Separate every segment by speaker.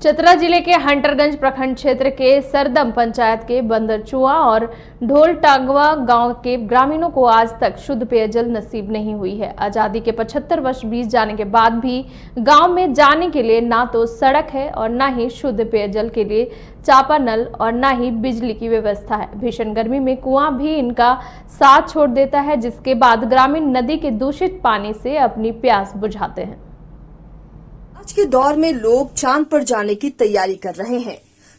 Speaker 1: चतरा जिले के हंटरगंज प्रखंड क्षेत्र के सरदम पंचायत के बंदरचुआ और ढोलटांगवा गांव के ग्रामीणों को आज तक शुद्ध पेयजल नसीब नहीं हुई है। आजादी के 75 वर्ष बीत जाने के बाद भी गांव में जाने के लिए ना तो सड़क है और ना ही शुद्ध पेयजल के लिए चापानल और ना ही बिजली की व्यवस्था है। भीषण गर्मी में कुआं भी इनका साथ छोड़ देता है, जिसके बाद ग्रामीण नदी के दूषित पानी से अपनी प्यास बुझाते हैं।
Speaker 2: आज के दौर में लोग चांद पर जाने की तैयारी कर रहे हैं।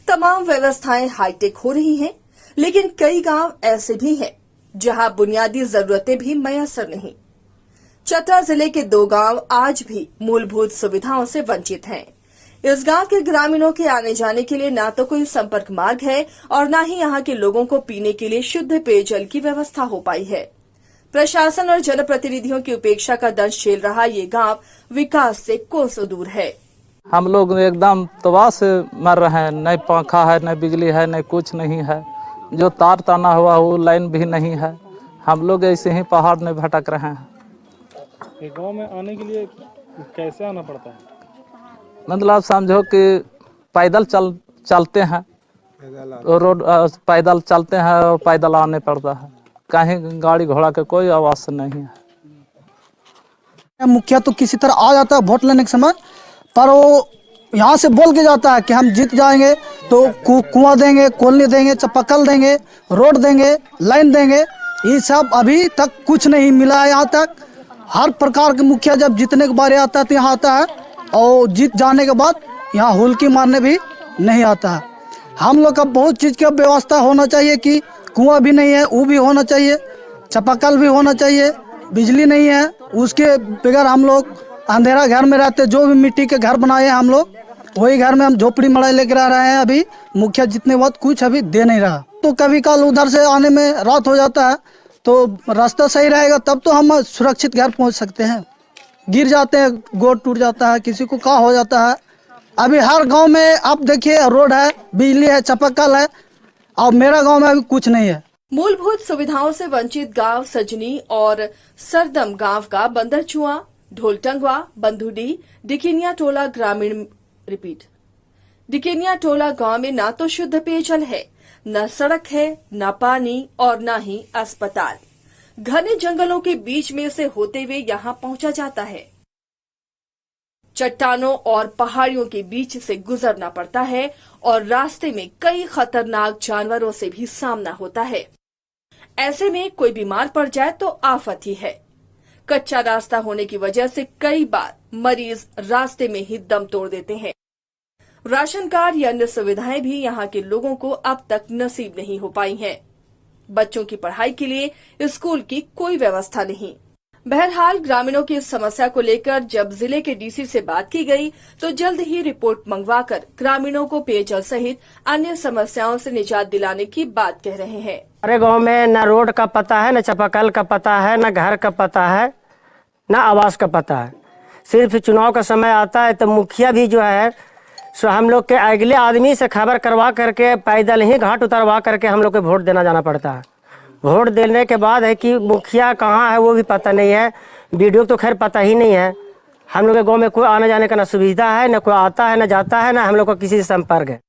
Speaker 2: तमाम व्यवस्थाएं हाईटेक हो रही हैं, लेकिन कई गांव ऐसे भी हैं जहां बुनियादी जरूरतें भी मैसर नहीं। चतरा जिले के 2 गांव आज भी मूलभूत सुविधाओं से वंचित हैं। इस गांव के ग्रामीणों के आने जाने के लिए ना तो कोई संपर्क मार्ग है और न ही यहां के लोगों को पीने के लिए शुद्ध पेयजल की व्यवस्था हो पाई है। प्रशासन और जनप्रतिनिधियों की उपेक्षा का दंश झेल रहा ये गांव विकास से कोसों दूर है।
Speaker 3: हम लोग एकदम तबाह से मर रहे हैं। न पंखा है, न बिजली है, न कुछ नहीं है। जो तार ताना हुआ वो लाइन भी नहीं है। हम लोग ऐसे ही पहाड़ में भटक रहे हैं।
Speaker 4: गांव में आने के लिए कैसे आना पड़ता है?
Speaker 3: मतलब समझो कि पैदल चलते हैं, रोड पैदल चलते हैं और पैदल आने पड़ता है। कहीं गाड़ी घोड़ा के कोई आवाज नहीं है।
Speaker 5: मुखिया तो किसी तरह आ जाता है वोट लेने के समय, पर वो यहाँ से बोल के जाता है कि हम जीत जाएंगे तो कुआं देंगे, कॉलोनी देंगे, चापाकल देंगे, रोड देंगे, लाइन देंगे। ये सब अभी तक कुछ नहीं मिला है। यहाँ तक हर प्रकार के मुखिया जब जीतने के बारे आता है तो यहाँ आता है, और जीत जाने के बाद यहाँ हुलकी मारने भी नहीं आता है। हम लोग का बहुत चीज़ की व्यवस्था होना चाहिए कि कुआं भी नहीं है, वो भी होना चाहिए, चापाकल भी होना चाहिए। बिजली नहीं है, उसके बगैर हम लोग अंधेरा घर में रहते। जो भी मिट्टी के घर बनाए हैं हम लोग, वही घर में हम झोपड़ी मड़ाई लेकर आ रहे हैं। अभी मुखिया जितने वक्त कुछ अभी दे नहीं रहा। तो कभी कल उधर से आने में रात हो जाता है, तो रास्ता सही रहेगा तब तो हम सुरक्षित घर पहुंच सकते हैं। गिर जाते हैं, गोड़ टूट जाता है, किसी को क्या हो जाता है। अभी हर गाँव में आप देखिए रोड है, बिजली है, चापाकल है, और मेरा गाँव में अभी कुछ नहीं है।
Speaker 2: मूलभूत सुविधाओं से वंचित गांव सजनी और सरदम गांव का बंदरचुआ, ढोलटंगवा, बंधुडी, डिकेनिया टोला डिकेनिया टोला गांव में ना तो शुद्ध पेयजल है, न सड़क है, न पानी और न ही अस्पताल। घने जंगलों के बीच में से होते हुए यहां पहुंचा जाता है। चट्टानों और पहाड़ियों के बीच से गुजरना पड़ता है और रास्ते में कई खतरनाक जानवरों से भी सामना होता है। ऐसे में कोई बीमार पड़ जाए तो आफत ही है। कच्चा रास्ता होने की वजह से कई बार मरीज रास्ते में ही दम तोड़ देते हैं। राशन कार्ड या अन्य सुविधाएं भी यहाँ के लोगों को अब तक नसीब नहीं हो पाई हैं। बच्चों की पढ़ाई के लिए स्कूल की कोई व्यवस्था नहीं। बहरहाल ग्रामीणों की इस समस्या को लेकर जब जिले के डीसी से बात की गई तो जल्द ही रिपोर्ट मंगवाकर ग्रामीणों को पेयजल सहित अन्य समस्याओं से निजात दिलाने की बात कह रहे हैं।
Speaker 6: हमारे गांव में न रोड का पता है, न चापाकल का पता है, न घर का पता है, न आवास का पता है। सिर्फ चुनाव का समय आता है तो मुखिया भी जो है सो हम लोग के अगले आदमी से खबर करवा करके पैदल ही घाट उतरवा करके हम लोग को वोट देना जाना पड़ता है। वोट देने के बाद है कि मुखिया कहाँ है वो भी पता नहीं है, वीडियो तो खैर पता ही नहीं है। हम लोग के गांव में कोई आने जाने का न सुविधा है, न कोई आता है, न जाता है, न हम लोग का किसी से संपर्क है।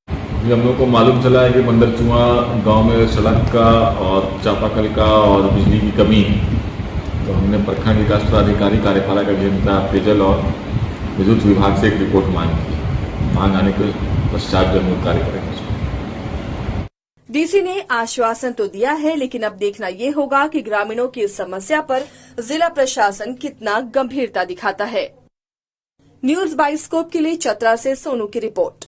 Speaker 7: हम लोग को मालूम चला है कि बंदरचुआ गांव में सड़क का और चापाकल का और बिजली की कमी है। तो हमने प्रखंड विकास पदाधिकारी, कार्यपालक अभियंता, पेयजल और विद्युत विभाग से एक रिपोर्ट मांग आने के पश्चात जो हम कार्य करेंगे।
Speaker 2: डीसी ने आश्वासन तो दिया है, लेकिन अब देखना ये होगा कि ग्रामीणों की इस समस्या पर जिला प्रशासन कितना गंभीरता दिखाता है। न्यूज़ बाइस्कोप के लिए चतरा से सोनू की रिपोर्ट।